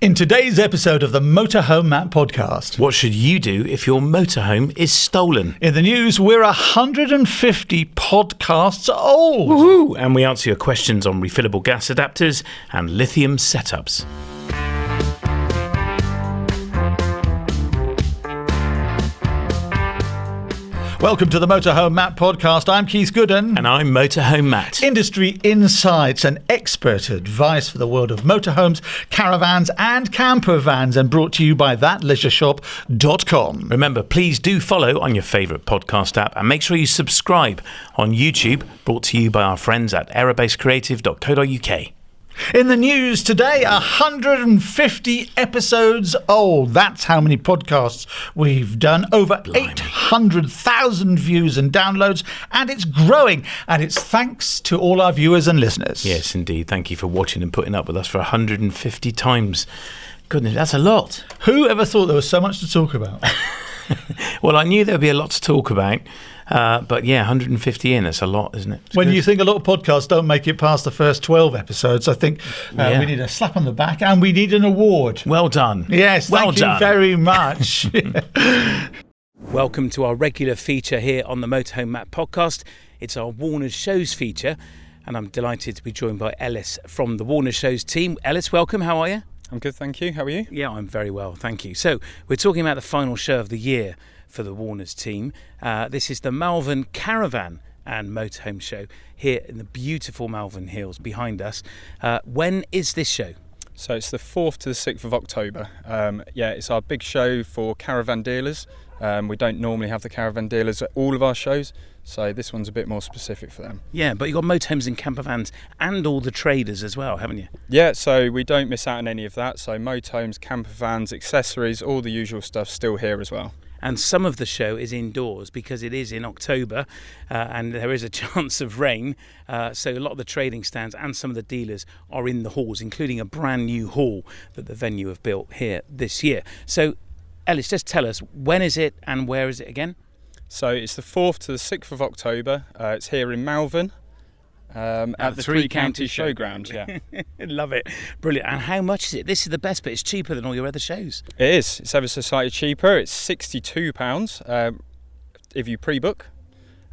In today's episode of the Motorhome Matt Podcast. What should you do if your motorhome is stolen? In the news, we're 150 podcasts old. Woohoo! And we answer your questions on refillable gas adapters and lithium setups. Welcome to the Motorhome Matt Podcast. I'm Keith Gooden. And I'm Motorhome Matt. Industry insights and expert advice for the world of motorhomes, caravans and camper vans, and brought to you by thatleisureshop.com. Remember, please do follow on your favourite podcast app and make sure you subscribe on YouTube, brought to you by our friends at aerobasecreative.co.uk. In the news today, 150 episodes old. That's how many podcasts we've done. Over 800,000 views and downloads, and it's growing. And it's thanks to all our viewers and listeners. Yes, indeed. Thank you for watching and putting up with us for 150 times. Goodness, that's a lot. Who ever thought there was so much to talk about? Well, I knew there'd be a lot to talk about. But yeah, 150 in, that's a lot, isn't it? When you think a lot of podcasts don't make it past the first 12 episodes, I think we need a slap on the back and we need an award. Well done. Yes, thank you very much. Welcome to our regular feature here on the Motorhome Matt Podcast. It's our Warner's Shows feature, and I'm delighted to be joined by Ellis from the Warner's Shows team. Ellis, welcome. How are you? I'm good, thank you. How are you? Yeah, I'm very well, thank you. So we're talking about the final show of the year for the Warner's team. This is the Malvern Caravan and Motorhome Show here in the beautiful Malvern Hills behind us. When is this show? So it's the 4th to the 6th of October. It's our big show for caravan dealers. We don't normally have the caravan dealers at all of our shows, so this one's a bit more specific for them. Yeah, but you've got motorhomes and camper vans and all the traders as well, haven't you? Yeah, so we don't miss out on any of that. So motorhomes, camper vans, accessories, all the usual stuff still here as well. And some of the show is indoors because it is in October and there is a chance of rain. So a lot of the trading stands and some of the dealers are in the halls, including a brand new hall that the venue have built here this year. So Ellis, just tell us, when is it and where is it again? So it's the 4th to the 6th of October. It's here in Malvern. At the Three Counties Showground, yeah. Love it. Brilliant. And how much is it? This is the best bit. It's cheaper than all your other shows. It is. It's ever so slightly cheaper. It's £62 if you pre-book.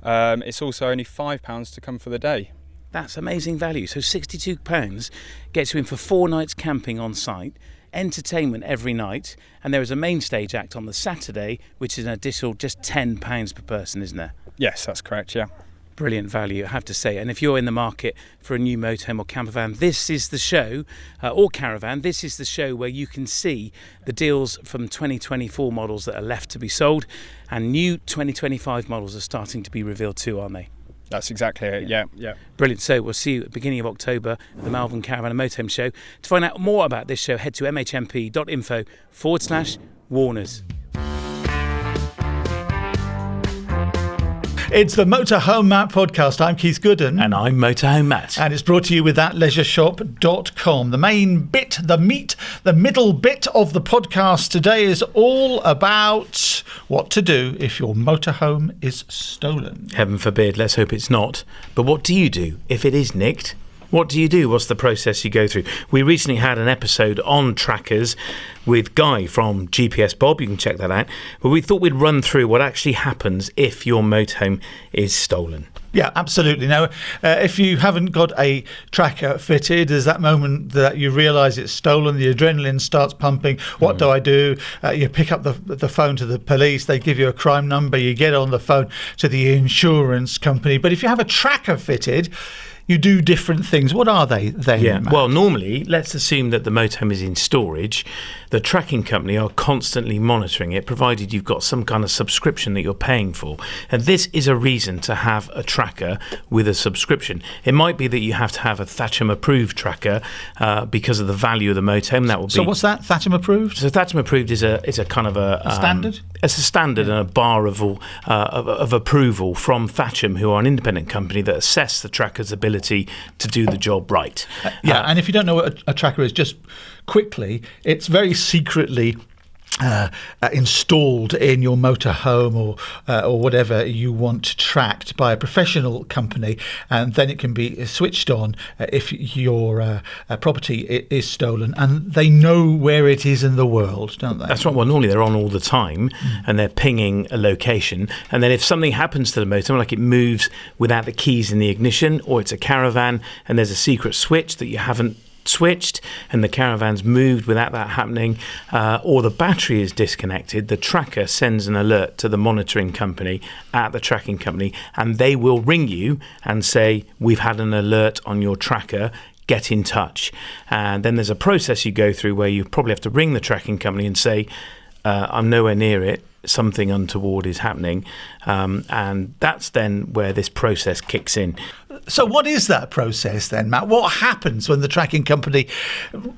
It's also only £5 to come for the day. That's amazing value. So £62 gets you in for 4 nights camping on site, entertainment every night, and there is a main stage act on the Saturday, which is an additional just £10 per person, isn't there? Yes, that's correct, yeah. Brilliant value, I have to say. And if you're in the market for a new motorhome or camper van, this is the show, or caravan, this is the show where you can see the deals from 2024 models that are left to be sold, and new 2025 models are starting to be revealed too, aren't they? That's exactly it, yeah. Brilliant. So we'll see you at the beginning of October at the Malvern Caravan and Motorhome Show. To find out more about this show, head to mhmp.info/Warners. It's the Motorhome Matt Podcast. I'm Keith Gooden. And I'm Motorhome Matt. And it's brought to you with thatleisureshop.com. The main bit, the meat, the middle bit of the podcast today is all about what to do if your motorhome is stolen. Heaven forbid, let's hope it's not. But what do you do if it is nicked? What do you do? What's the process you go through? We recently had an episode on trackers with Guy from GPS Bob. You can check that out. But we thought we'd run through what actually happens if your motorhome is stolen. Yeah, absolutely. Now, if you haven't got a tracker fitted, there's that moment that you realise it's stolen, the adrenaline starts pumping. What do I do? You pick up the phone to the police, they give you a crime number, you get on the phone to the insurance company. But if you have a tracker fitted, you do different things. What are they then? Yeah. Matt? Well, normally, let's assume that the motorhome is in storage. The tracking company are constantly monitoring it, provided you've got some kind of subscription that you're paying for. And this is a reason to have a tracker with a subscription. It might be that you have to have a Thatcham approved tracker because of the value of the motorhome. That will be. So what's that? Thatcham approved? So Thatcham approved is a kind of a standard. It's a standard and a bar of approval from Thatcham, who are an independent company that assess the tracker's ability to do the job right. And if you don't know what a tracker is, just quickly, it's very secretly installed in your motorhome or whatever you want tracked by a professional company, and then it can be switched on if your property is stolen, and they know where it is in the world, don't they? That's right. Well, normally they're on all the time, and they're pinging a location, and then if something happens to the motorhome, like it moves without the keys in the ignition, or it's a Caravan and there's a secret switch that you haven't switched and the Caravan's moved without that happening, or the battery is disconnected, the tracker sends an alert to the monitoring company at the tracking company, and they will ring you and say, we've had an alert on your tracker, get in touch. And then there's a process you go through where you probably have to ring the tracking company and say, I'm nowhere near it, something untoward is happening, and that's then where this process kicks in. So what is that process then, Matt? What happens when the tracking company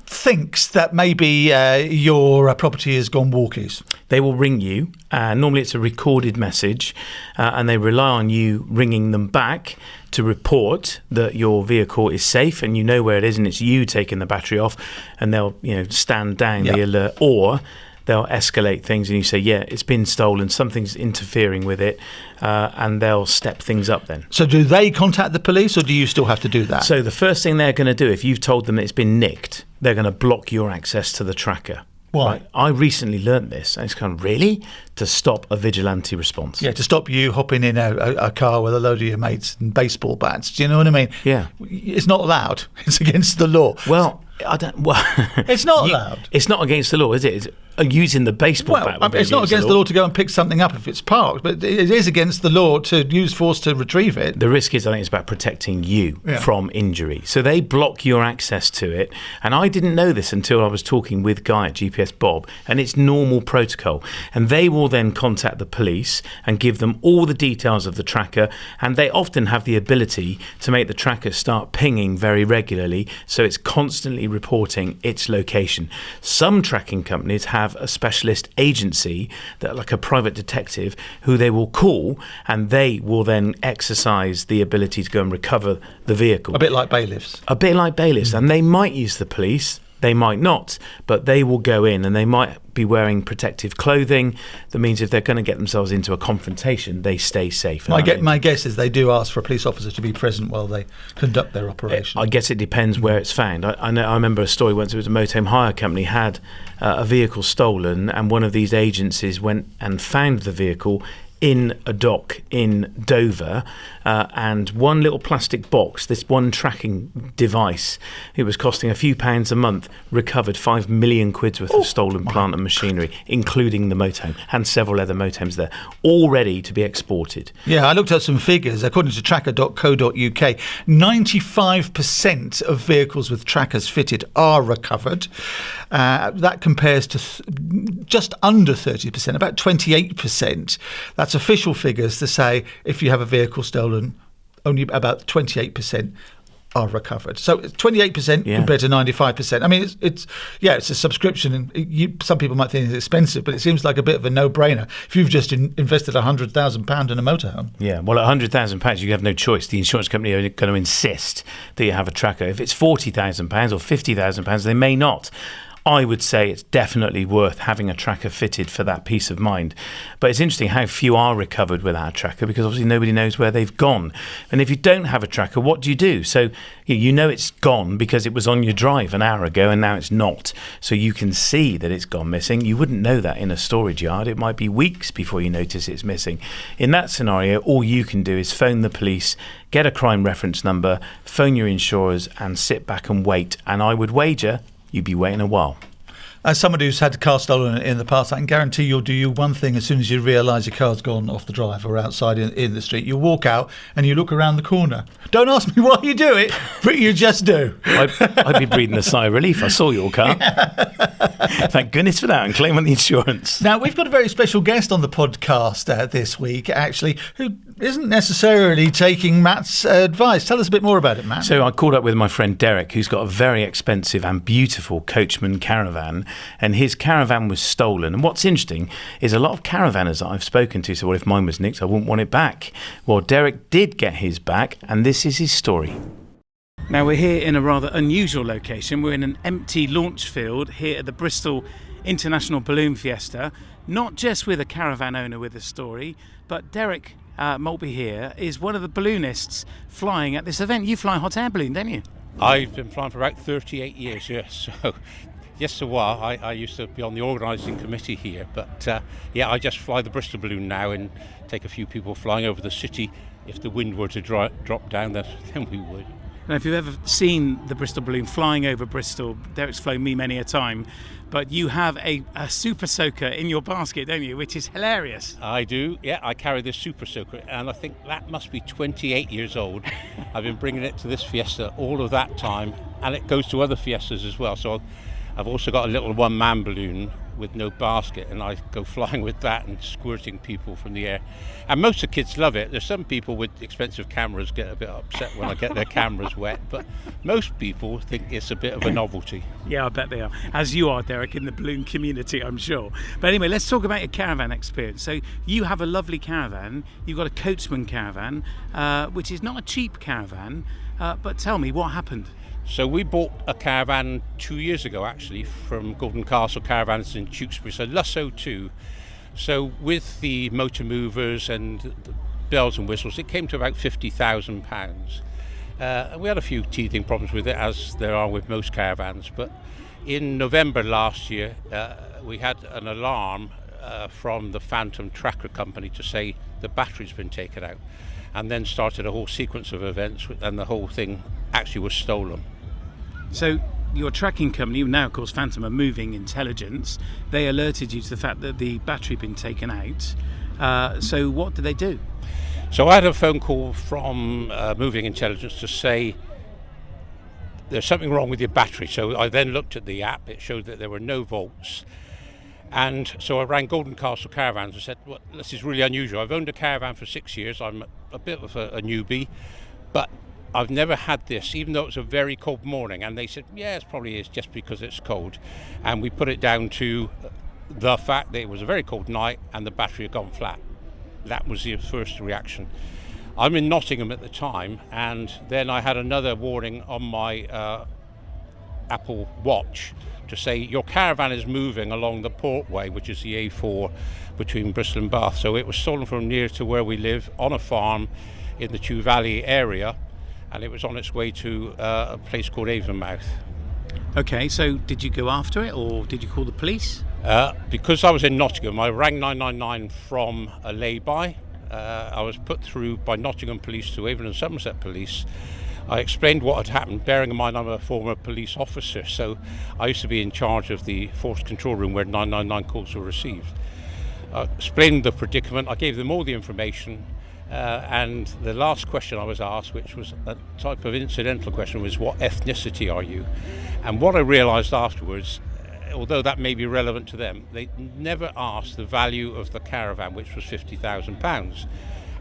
thinks that maybe your property has gone walkies? They will ring you. Normally it's a recorded message, and they rely on you ringing them back to report that your vehicle is safe and you know where it is and it's you taking the battery off, and they'll stand down the alert, or they'll escalate things and you say, yeah, it's been stolen, something's interfering with it, and they'll step things up then. So do they contact the police, or do you still have to do that? So the first thing they're going to do, if you've told them it's been nicked, they're going to block your access to the tracker. Why? Right? I recently learnt this, and it's kind of really to stop a vigilante response. Yeah, to stop you hopping in a car with a load of your mates and baseball bats. Do you know what I mean? Yeah. It's not allowed. It's against the law. Well, I don't. Well, it's not allowed. It's not against the law, is it? It's using the baseball bat. Well, it's not against the law to go and pick something up if it's parked, but it is against the law to use force to retrieve it. The risk is, I think, it's about protecting you from injury. So they block your access to it, and I didn't know this until I was talking with Guy at GPS Bob, and it's normal protocol. And they will then contact the police and give them all the details of the tracker, and they often have the ability to make the tracker start pinging very regularly, so it's constantly reporting its location. Some tracking companies have a specialist agency, that like a private detective, who they will call, and they will then exercise the ability to go and recover the vehicle. A bit like bailiffs. And they might use the police, they might not, but they will go in and they might be wearing protective clothing. That means if they're going to get themselves into a confrontation, they stay safe. My guess is they do ask for a police officer to be present while they conduct their operation. I guess it depends where it's found. I remember a story once. It was a motorhome hire company had a vehicle stolen, and one of these agencies went and found the vehicle in a dock in Dover, and one little plastic box, this one tracking device, it was costing a few pounds a month, recovered 5 million quid's worth of stolen plant and machinery, including the motorhome and several other motorhomes there, all ready to be exported. Yeah, I looked at some figures. According to tracker.co.uk, 95% of vehicles with trackers fitted are recovered. That compares to just under 30%, about 28%. That's official figures to say if you have a vehicle stolen, only about 28% are recovered. So 28% compared to 95%. I mean, it's a subscription, and some people might think it's expensive, but it seems like a bit of a no-brainer if you've just invested £100,000 in a motorhome. Yeah, well, at £100,000, you have no choice. The insurance company are going to insist that you have a tracker. If it's £40,000 or £50,000, they may not. I would say it's definitely worth having a tracker fitted for that peace of mind. But it's interesting how few are recovered without a tracker, because obviously nobody knows where they've gone. And if you don't have a tracker, what do? So you know it's gone because it was on your drive an hour ago and now it's not. So you can see that it's gone missing. You wouldn't know that in a storage yard. It might be weeks before you notice it's missing. In that scenario, all you can do is phone the police, get a crime reference number, phone your insurers, and sit back and wait. And I would wager you'd be waiting a while. As somebody who's had a car stolen in the past, I can guarantee you'll do one thing as soon as you realise your car's gone off the drive or outside in the street. You walk out and you look around the corner. Don't ask me why you do it, but you just do. I'd be breathing a sigh of relief. I saw your car. Thank goodness for that, and claim on the insurance. Now, we've got a very special guest on the podcast this week, actually, who isn't necessarily taking Matt's advice. Tell us a bit more about it, Matt. So I called up with my friend Derek, who's got a very expensive and beautiful Coachman Caravan, and his Caravan was stolen. And what's interesting is a lot of caravanners that I've spoken to say, well, if mine was nicked, I wouldn't want it back. Well, Derek did get his back, and this is his story. Now, we're here in a rather unusual location. We're in an empty launch field here at the Bristol International Balloon Fiesta, not just with a caravan owner with a story, but Derek Maltby here is one of the balloonists flying at this event. You fly a hot air balloon, don't you? I've been flying for about 38 years, yes. So, yes, a while. I used to be on the organising committee here, but I just fly the Bristol balloon now and take a few people flying over the city. If the wind were to drop down, then we would. Now, if you've ever seen the Bristol balloon flying over Bristol, Derek's flown me many a time, but you have a super soaker in your basket, don't you, which is hilarious. I do, yeah. I carry this super soaker, and I think that must be 28 years old. I've been bringing it to this Fiesta all of that time, and it goes to other Fiestas as well. So I've also got a little one-man balloon with no basket, and I go flying with that and squirting people from the air. And most of the kids love it. There's some people with expensive cameras get a bit upset when I get their cameras wet, but most people think it's a bit of a novelty. Yeah, I bet they are. As you are, Derek, in the balloon community, I'm sure. But anyway, let's talk about your caravan experience. So you have a lovely caravan. You've got a Coachman caravan, which is not a cheap caravan, but tell me, what happened? So we bought a caravan 2 years ago, actually, from Golden Castle Caravans in Tewkesbury, so Lusso 2. So with the motor movers and the bells and whistles, it came to about £50,000. We had a few teething problems with it, as there are with most caravans. But in November last year, we had an alarm from the Phantom Tracker Company to say the battery's been taken out, and then started a whole sequence of events, and the whole thing actually was stolen. So your tracking company, now of course Phantom are Moving Intelligence, they alerted you to the fact that the battery had been taken out. So what did they do? So I had a phone call from Moving Intelligence to say there's something wrong with your battery. So I then looked at the app, it showed that there were no volts. And so I rang Golden Castle Caravans and said, well, this is really unusual. I've owned a caravan for 6 years. I'm a bit of a newbie, but I've never had this, even though it was a very cold morning. And they said, yeah, it probably is just because it's cold. And we put it down to the fact that it was a very cold night and the battery had gone flat. That was the first reaction. I'm in Nottingham at the time, and then I had another warning on my Apple Watch to say your caravan is moving along the Portway, which is the A4 between Bristol and Bath. So it was stolen from near to where we live on a farm in the Chew Valley area, and it was on its way to a place called Avonmouth. Okay, so did you go after it, or did you call the police? Because I was in Nottingham, I rang 999 from a lay-by. I was put through by Nottingham Police to Avon and Somerset Police. I explained what had happened, bearing in mind I'm a former police officer, so I used to be in charge of the force control room where 999 calls were received. I explained the predicament, I gave them all the information, and the last question I was asked, which was a type of incidental question, was what ethnicity are you? And what I realised afterwards, although that may be relevant to them, they never asked the value of the caravan, which was £50,000.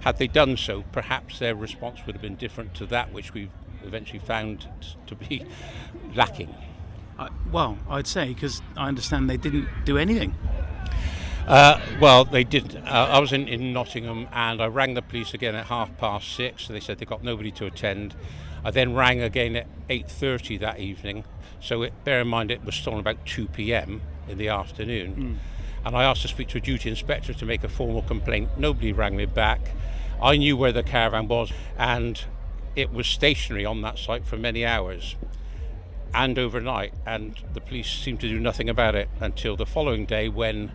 Had they done so, perhaps their response would have been different to that which we've eventually found to be lacking. Well, I'd say, because I understand they didn't do anything. Well, they didn't. I was in Nottingham, and I rang the police again at 6:30. They said they got nobody to attend. I then rang again at 8:30 that evening. So bear in mind it was stolen about 2 p.m. in the afternoon. And I asked to speak to a duty inspector to make a formal complaint. Nobody rang me back. I knew where the caravan was, and it was stationary on that site for many hours and overnight, and the police seemed to do nothing about it until the following day, when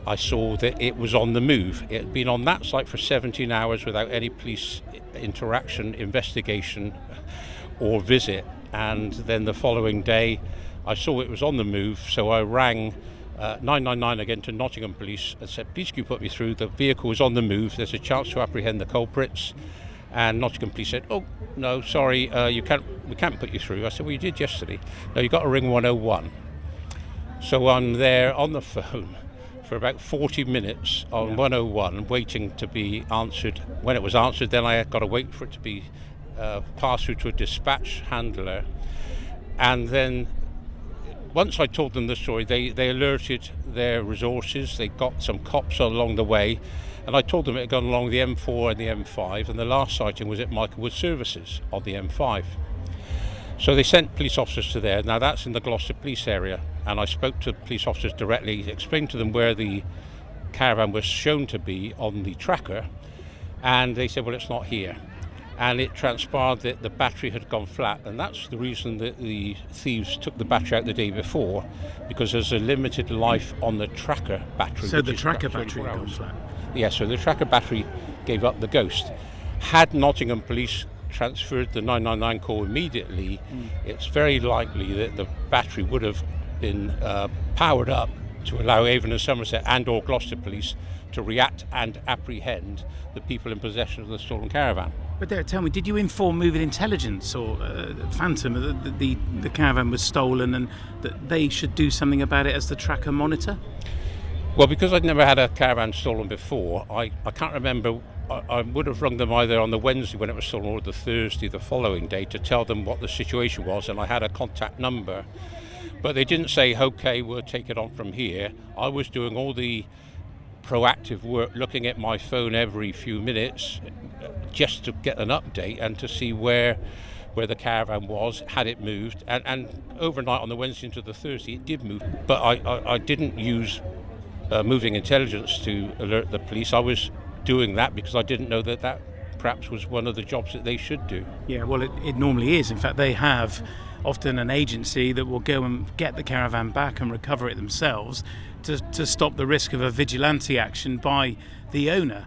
I saw that it was on the move. It had been on that site for 17 hours without any police interaction, investigation or visit. And then the following day I saw it was on the move, so I rang 999 again to Nottingham Police and said, please can you put me through, the vehicle is on the move, there's a chance to apprehend the culprits. And Nottingham Police said, oh no, sorry, we can't put you through. I said, well, you did yesterday. No, you got to ring 101. So I'm there on the phone for about 40 minutes on 101 waiting to be answered. When it was answered, then I had got to wait for it to be passed through to a dispatch handler. And then once I told them the story, they alerted their resources. They got some cops along the way, and I told them it had gone along the M4 and the M5, and the last sighting was at Michaelwood Services on the M5. So they sent police officers to there. Now that's in the Gloucester Police area. and I spoke to police officers directly, explained to them where the caravan was shown to be on the tracker, and they said, well, it's not here. And it transpired that the battery had gone flat, and that's the reason that the thieves took the battery out the day before, because there's a limited life on the tracker battery. So the tracker battery had gone flat? Yeah, so the tracker battery gave up the ghost. Had Nottingham Police transferred the 999 call immediately, it's very likely that the battery would have been powered up to allow Avon and Somerset and or Gloucester Police to react and apprehend the people in possession of the stolen caravan. But Derek, tell me, did you inform Moving Intelligence or Phantom that the caravan was stolen and that they should do something about it as the tracker monitor? Well, because I'd never had a caravan stolen before, I can't remember. I would have rung them either on the Wednesday when it was stolen or the Thursday the following day to tell them what the situation was, and I had a contact number. But they didn't say, OK, we'll take it on from here. I was doing all the proactive work, looking at my phone every few minutes just to get an update and to see where the caravan was, had it moved. And overnight on the Wednesday into the Thursday, it did move. But I didn't use Moving Intelligence to alert the police. I was doing that because I didn't know that perhaps was one of the jobs that they should do. Yeah, well, it normally is. In fact, they have often an agency that will go and get the caravan back and recover it themselves to stop the risk of a vigilante action by the owner.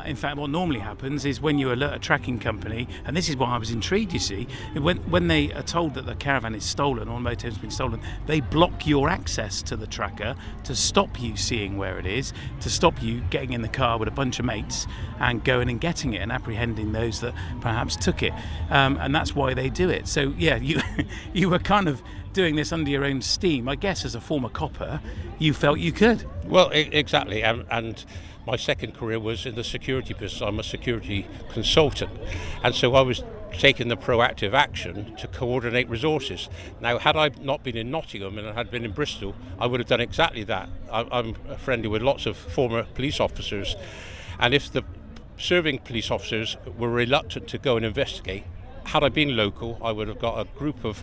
In fact, what normally happens is when you alert a tracking company, and this is why I was intrigued, you see, when they are told that the caravan is stolen or a motorhome has been stolen, they block your access to the tracker to stop you seeing where it is, to stop you getting in the car with a bunch of mates and going and getting it and apprehending those that perhaps took it. And that's why they do it. So, yeah, you were kind of doing this under your own steam. I guess as a former copper, you felt you could. Well, exactly. And my second career was in the security business. I'm a security consultant. And so I was taking the proactive action to coordinate resources. Now, had I not been in Nottingham and I had been in Bristol, I would have done exactly that. I'm friendly with lots of former police officers. And if the serving police officers were reluctant to go and investigate, had I been local, I would have got a group of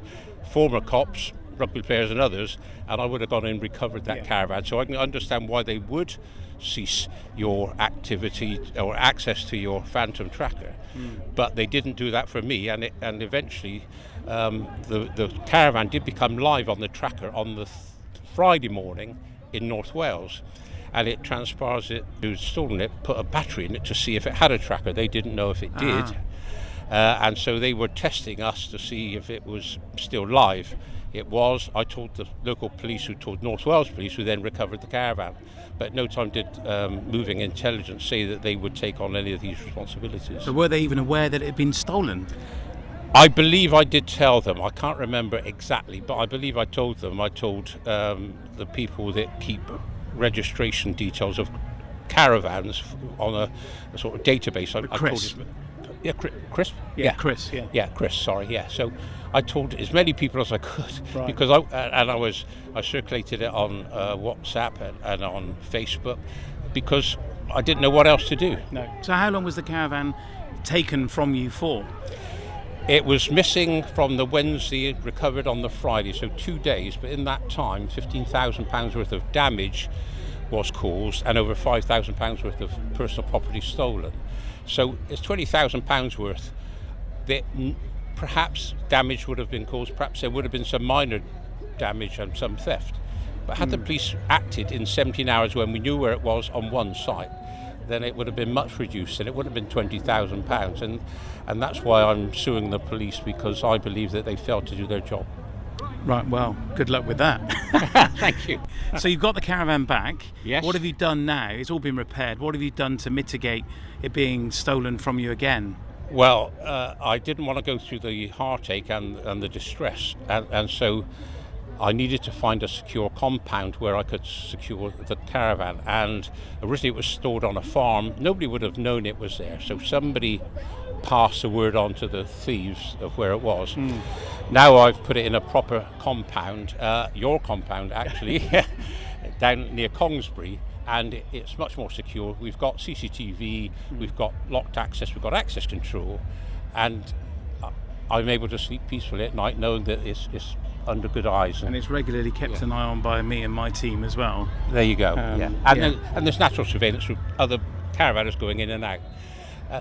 former cops, rugby players and others, and I would have gone and recovered that caravan. So I can understand why they would cease your activity or access to your phantom tracker, but they didn't do that for me, and eventually the caravan did become live on the tracker on the Friday morning in North Wales, and it transpires that who'd stolen it put a battery in it to see if it had a tracker. They didn't know if it did, and so they were testing us to see if it was still live. It was. I told the local police, who told North Wales police, who then recovered the caravan. But at no time did Moving Intelligence say that they would take on any of these responsibilities. So were they even aware that it had been stolen? I believe I did tell them. I can't remember exactly, but I believe I told them. I told the people that keep registration details of caravans on a sort of database. I Chris. told Chris? Yeah, Chris, yeah. Yeah, Chris, sorry, yeah. So I told as many people as I could, right, because I circulated it on WhatsApp and on Facebook, because I didn't know what else to do. No. So how long was the caravan taken from you for? It was missing from the Wednesday, recovered on the Friday, so 2 days. But in that time, £15,000 worth of damage was caused and over £5,000 worth of personal property stolen. So it's £20,000 worth that perhaps damage would have been caused. Perhaps there would have been some minor damage and some theft. But had the police acted in 17 hours when we knew where it was on one site, then it would have been much reduced, and it would have been £20,000. And that's why I'm suing the police, because I believe that they failed to do their job. Right, well, good luck with that. Thank you. So you've got the caravan back. Yes. What have you done now? It's all been repaired. What have you done to mitigate it being stolen from you again? Well, I didn't want to go through the heartache and the distress, and so I needed to find a secure compound where I could secure the caravan. And originally it was stored on a farm. Nobody would have known it was there, so somebody passed the word on to the thieves of where it was. Now I've put it in a proper compound, your compound actually, down near Congsbury, and it's much more secure. We've got CCTV, we've got locked access, we've got access control, and I'm able to sleep peacefully at night knowing that it's under good eyes. And it's regularly kept an eye on by me and my team as well. There you go. And there's natural surveillance with other caravanners going in and out.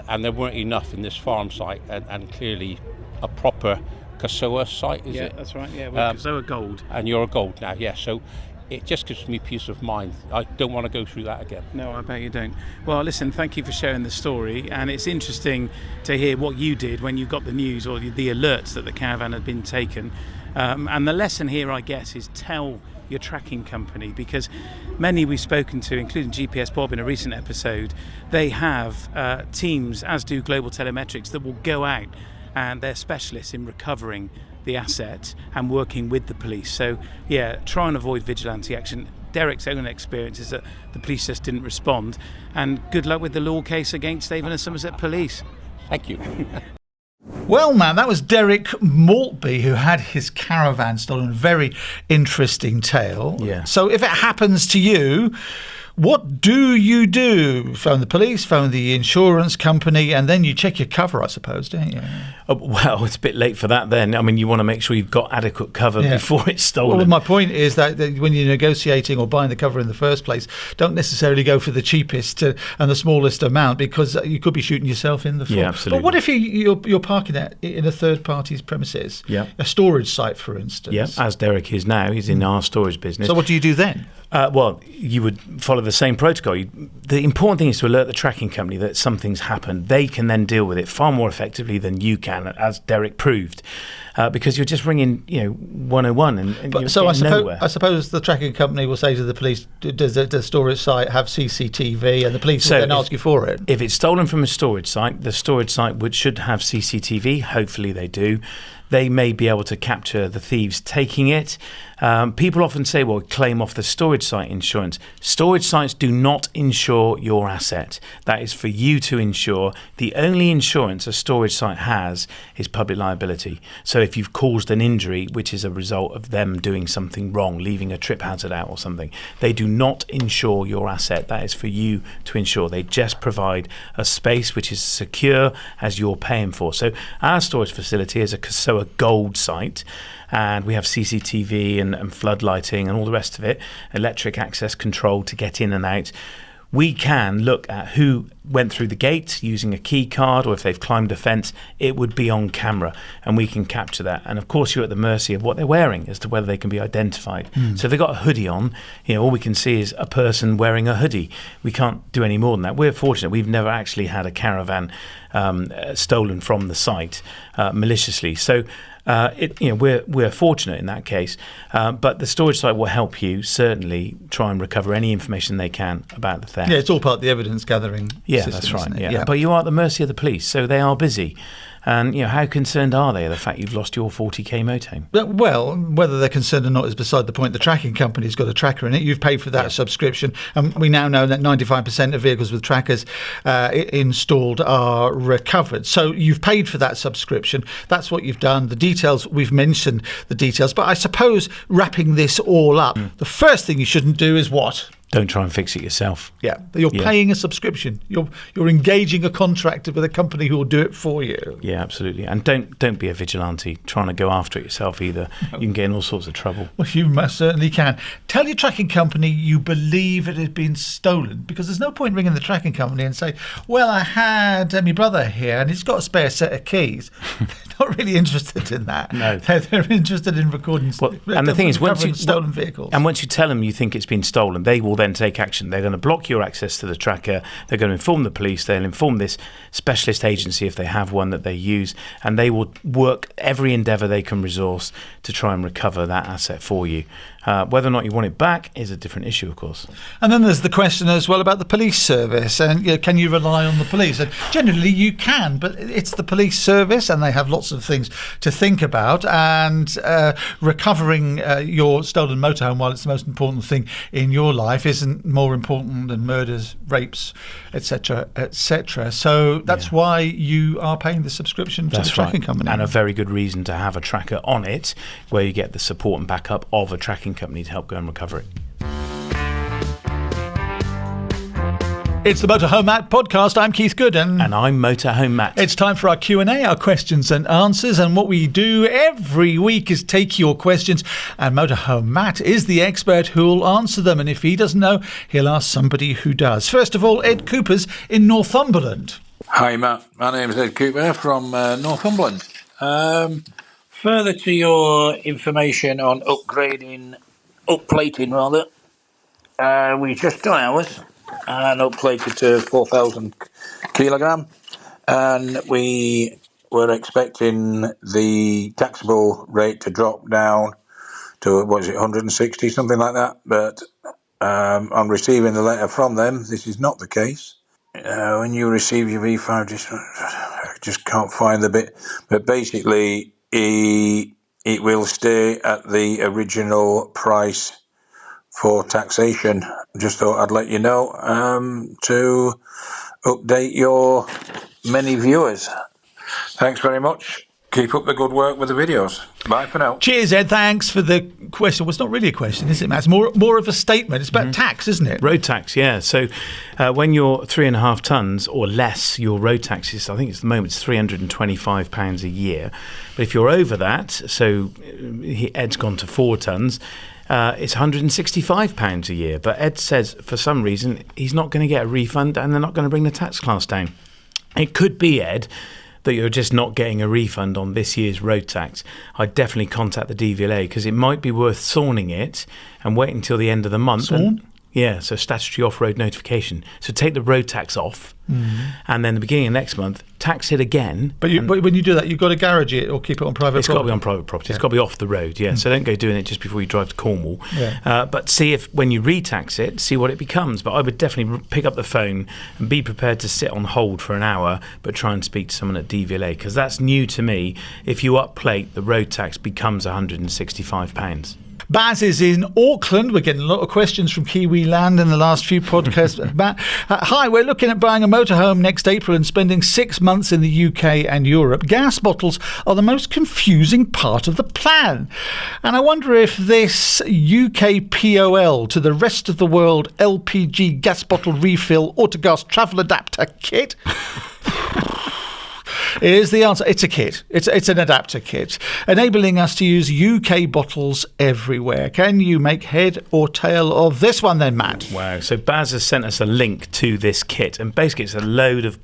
And there weren't enough in this farm site, and clearly a proper Casoa site, is it? Yeah, that's right. Yeah, we're Casoa Gold. And you're a gold now, yes. So it just gives me peace of mind. I don't want to go through that again. No, I bet you don't. Well, listen, thank you for sharing the story, and it's interesting to hear what you did when you got the news or the alerts that the caravan had been taken. And the lesson here, I guess, is tell your tracking company, because many we've spoken to, including GPS Bob in a recent episode, they have teams, as do Global Telemetrics, that will go out, and they're specialists in recovering the asset and working with the police. So yeah, try and avoid vigilante action. Derek's own experience is that the police just didn't respond, and good luck with the law case against Avon and Somerset Police. Thank you. Well, man, that was Derek Maltby, who had his caravan stolen. Very interesting tale. Yeah. So if it happens to you, what do you do? Phone the police, phone the insurance company, and then you check your cover, I suppose, don't you? Well, it's a bit late for that then. I mean, you want to make sure you've got adequate cover before it's stolen. Well, my point is that when you're negotiating or buying the cover in the first place, don't necessarily go for the cheapest and the smallest amount, because you could be shooting yourself in the foot. Yeah, absolutely. But what if you're parking it in a third party's premises? Yeah. A storage site, for instance. Yeah, as Derek is now. He's in our storage business. So what do you do then? Well, you would follow the same protocol. The important thing is to alert the tracking company that something's happened. They can then deal with it far more effectively than you can, as Derek proved, because you're just ringing, 101 and you're so nowhere. I suppose the tracking company will say to the police, does the storage site have CCTV? And the police will then ask you for it. If it's stolen from a storage site, the storage site should have CCTV. Hopefully they do. They may be able to capture the thieves taking it. People often say, well, claim off the storage site insurance. Storage sites do not insure your asset. That is for you to insure. The only insurance a storage site has is public liability. So if you've caused an injury, which is a result of them doing something wrong, leaving a trip hazard out or something, they do not insure your asset. That is for you to insure. They just provide a space which is secure as you're paying for. So our storage facility is a Casoa Gold site, and we have CCTV and floodlighting and all the rest of it, electric access control to get in and out. We can look at who went through the gate using a key card, or if they've climbed a fence, it would be on camera and we can capture that. And of course you're at the mercy of what they're wearing as to whether they can be identified. So if they've got a hoodie on, all we can see is a person wearing a hoodie. We can't do any more than that. We're fortunate. We've never actually had a caravan stolen from the site maliciously. So we're fortunate in that case, but the storage site will help you certainly try and recover any information they can about the theft. Yeah, it's all part of the evidence gathering. Yeah, system, that's right. Yeah. But you are at the mercy of the police, so they are busy. And how concerned are they of the fact you've lost your 40k motorhome? Well, whether they're concerned or not is beside the point. The tracking company's got a tracker in it. You've paid for that subscription, and we now know that 95% of vehicles with trackers installed are recovered. So you've paid for that subscription. That's what you've done. The details, we've mentioned the details. But I suppose wrapping this all up, the first thing you shouldn't do is what? Don't try and fix it yourself. Yeah, you're paying a subscription. You're engaging a contractor with a company who will do it for you. Yeah, absolutely. And don't be a vigilante trying to go after it yourself either. No. You can get in all sorts of trouble. Well, you most certainly can. Tell your tracking company you believe it has been stolen, because there's no point ringing the tracking company and say, well, I had my brother here and he's got a spare set of keys. They're not really interested in that. No. They're interested in recording and the thing is, once you stolen vehicles. And once you tell them you think it's been stolen, they will then take action. They're going to block your access to the tracker. They're going to inform the police. They'll inform this specialist agency if they have one that they use, and they will work every endeavour they can resource to try and recover that asset for you. Whether or not you want it back is a different issue, of course. And then there's the question as well about the police service, and can you rely on the police? And generally you can, but it's the police service and they have lots of things to think about, and recovering your stolen motorhome, while it's the most important thing in your life, isn't more important than murders, rapes, etc., etc. So that's why you are paying the subscription to the tracking company. And a very good reason to have a tracker on it, where you get the support and backup of a tracking company to help go and recover it. It's the Motorhome Matt Podcast. I'm Keith Gooden. And I'm Motorhome Matt. It's time for our Q&A, our questions and answers. And what we do every week is take your questions. And Motorhome Matt is the expert who'll answer them. And if he doesn't know, he'll ask somebody who does. First of all, Ed Cooper's in Northumberland. Hi, Matt. My name is Ed Cooper from Northumberland. Further to your information on upplating, we just done ours and upplated to 4,000 kilogram, and we were expecting the taxable rate to drop down to 160, something like that. But on receiving the letter from them, this is not the case. When you receive your V5, just can't find the bit, but basically it will stay at the original price for taxation. Just thought I'd let you know to update your many viewers. Thanks very much. Keep up the good work with the videos. Bye for now. Cheers, Ed. Thanks for the question. Well, it's not really a question, is it, Matt? It's more of a statement. It's about tax, isn't it? Road tax, yeah. So when you're 3.5 tonnes or less, your road tax is, I think at the moment, it's £325 a year. But if you're over that, so Ed's gone to 4 tonnes, it's £165 a year. But Ed says for some reason he's not going to get a refund and they're not going to bring the tax class down. It could be, Ed, that you're just not getting a refund on this year's road tax. I'd definitely contact the DVLA because it might be worth sawing it and wait until the end of the month. Yeah, so statutory off-road notification. So take the road tax off, and then the beginning of next month, tax it again. But when you do that, you've got to garage it or keep it on private property. It's got to be on private property. Yeah. It's got to be off the road, yeah. So don't go doing it just before you drive to Cornwall. Yeah. But see if, when you re-tax it, see what it becomes. But I would definitely pick up the phone and be prepared to sit on hold for an hour, but try and speak to someone at DVLA, because that's new to me. If you upplate, the road tax becomes £165. Baz is in Auckland. We're getting a lot of questions from Kiwi land in the last few podcasts. Matt, hi, we're looking at buying a motorhome next April and spending 6 months in the UK and Europe. Gas bottles are the most confusing part of the plan. And I wonder if this UK POL to the rest of the world LPG gas bottle refill autogas travel adapter kit is the answer. It's a kit. It's an adapter kit, enabling us to use UK bottles everywhere. Can you make head or tail of this one then, Matt? Wow. So Baz has sent us a link to this kit, and basically it's a load of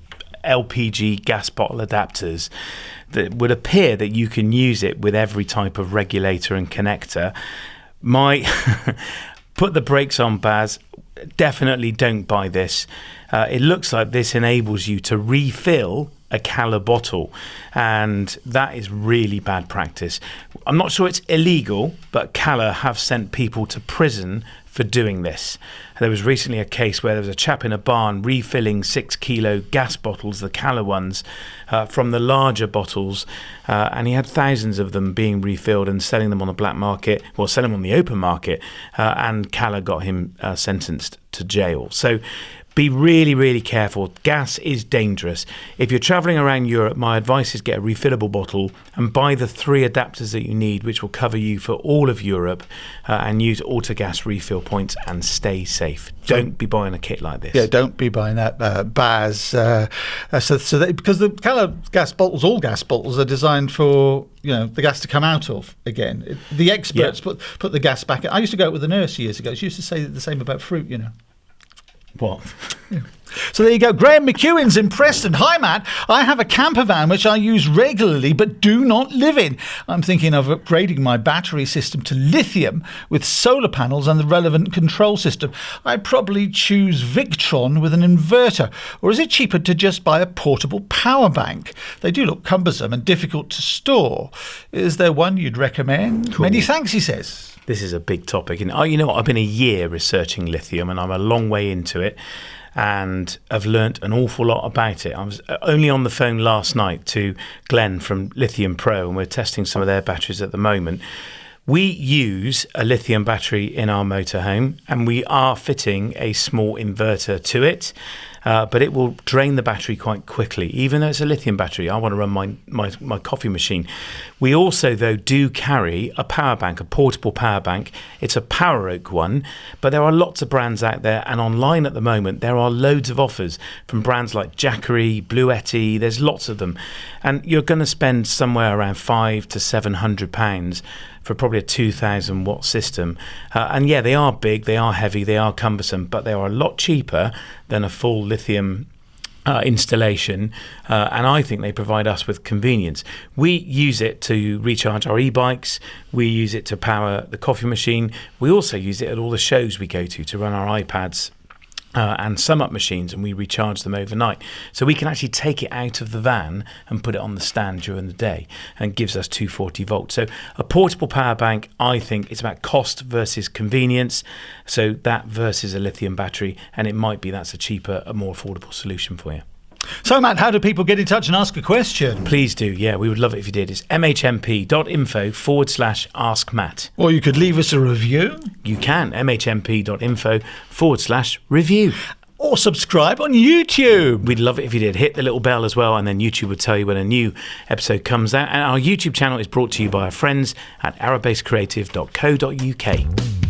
LPG gas bottle adapters that would appear that you can use it with every type of regulator and connector. Put the brakes on, Baz. Definitely don't buy this. It looks like this enables you to refill a Cala bottle, and that is really bad practice. I'm not sure it's illegal, but Cala have sent people to prison for doing this. There was recently a case where there was a chap in a barn refilling 6 kilo gas bottles, the Cala ones, from the larger bottles, and he had thousands of them being refilled and selling them on the black market, or selling them on the open market, and Cala got him sentenced to jail. So be really, really careful. Gas is dangerous. If you're travelling around Europe, my advice is get a refillable bottle and buy the 3 adapters that you need, which will cover you for all of Europe, and use Autogas refill points and stay safe. Don't be buying a kit like this. Yeah, don't be buying that, Baz. Because the Cala gas bottles, all gas bottles, are designed for the gas to come out of again. The experts put the gas back in. I used to go out with a nurse years ago. She used to say the same about fruit, What? Yeah. So there you go. Graham McEwan's in Preston. Hi, Matt. I have a camper van which I use regularly but do not live in. I'm thinking of upgrading my battery system to lithium with solar panels and the relevant control system. I'd probably choose Victron with an inverter. Or is it cheaper to just buy a portable power bank? They do look cumbersome and difficult to store. Is there one you'd recommend? Cool. Many thanks, he says. This is a big topic. And you know what? I've been a year researching lithium and I'm a long way into it. And I've learnt an awful lot about it. I was only on the phone last night to Glenn from Lithium Pro, and we're testing some of their batteries at the moment. We use a lithium battery in our motorhome, and we are fitting a small inverter to it. but it will drain the battery quite quickly. Even though it's a lithium battery, I want to run my coffee machine. We also, though, do carry a power bank, a portable power bank. It's a Power Oak one, but there are lots of brands out there, and online at the moment there are loads of offers from brands like Jackery, Bluetti. There's lots of them, and you're going to spend somewhere around £500 to £700 for probably a 2,000 watt system. And yeah, they are big, they are heavy, they are cumbersome, but they are a lot cheaper than a full lithium installation, and I think they provide us with convenience. We use it to recharge our e-bikes, we use it to power the coffee machine, we also use it at all the shows we go to run our iPads and sum up machines, and we recharge them overnight. So we can actually take it out of the van and put it on the stand during the day, and gives us 240 volts. So a portable power bank, I think it's about cost versus convenience. So that versus a lithium battery, and it might be that's a cheaper, a more affordable solution for you. So, Matt, how do people get in touch and ask a question? Please do, yeah, we would love it if you did. It's mhmp.info/ask Matt. Or you could leave us a review. You can, mhmp.info/review. Or subscribe on YouTube. We'd love it if you did. Hit the little bell as well, and then YouTube would tell you when a new episode comes out. And our YouTube channel is brought to you by our friends at arrowbasecreative.co.uk.